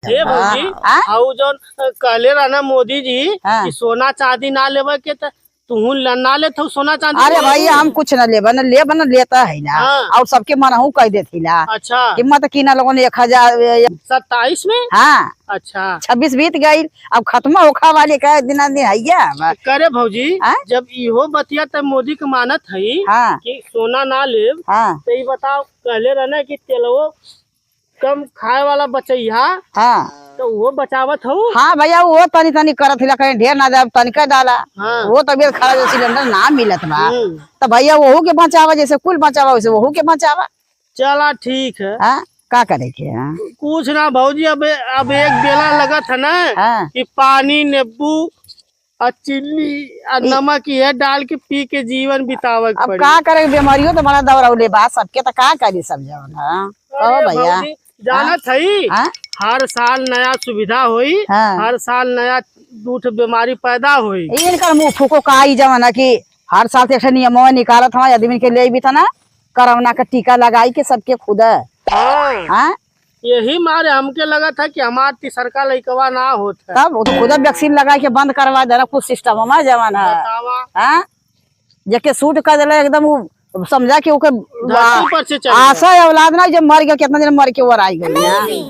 हे भौजी हाउ जौन कहले रहना मोदी जी कि सोना चांदी ना लेवे के त तू ना लेत हो सोना चांदी। अरे भैया हम कुछ न लेबन लेता है ना और सबके मनहू कह देती ला। अच्छा कीमत किना लोगों ने 27 में। हाँ अच्छा 26 बीत गई अब खत्म होखा वाले का दिन है करे भौजी जब इहो बतिया तब मोदी के मानत है कि सोना ना ले तो ये बताओ कहले रहना कि तेलवो कम खाए वाला बचैया तो वो बचावत हो। हाँ भैया वो तनी तनी करत हिला कहीं ढेर ना दे तनिका डाला वो तबियत खराब सिलेंडर ना मिलत बा तो भैया वहू के बचावा जैसे कुल बचावा वैसे वहू के बचावा। चला ठीक है का करे के कुछ ना भौजी अब एक बेला लगत है ना कि पानी नींबू और चिल्ली और नमक ये डाल के पी के जीवन बितावे अब का करे बीमारियों तो बड़ा दौड़ौले बा सबके तो का करी सब जवन भैया जाना थी हर साल नया सुविधा हुई हर साल नया दूठ बीमारी पैदा हुई इनकर मुँह फूको का जमाना की हर साल से एक नियम निकालत हमारे आदमी के ले भी था ना कोरोना का टीका लगाई के सबके खुद यही मारे हमके लगा था कि हमार तीसरका लइकवा ना होता तब तो खुद वैक्सीन लगा के बंद करवा देना कुछ सिस्टम हमारा जमाना है जेके सूट कर दिला एकदम समझा कि ओके ऊपर से आशा औलाद ना जब मर गया कितना दिन मर के वो आई गई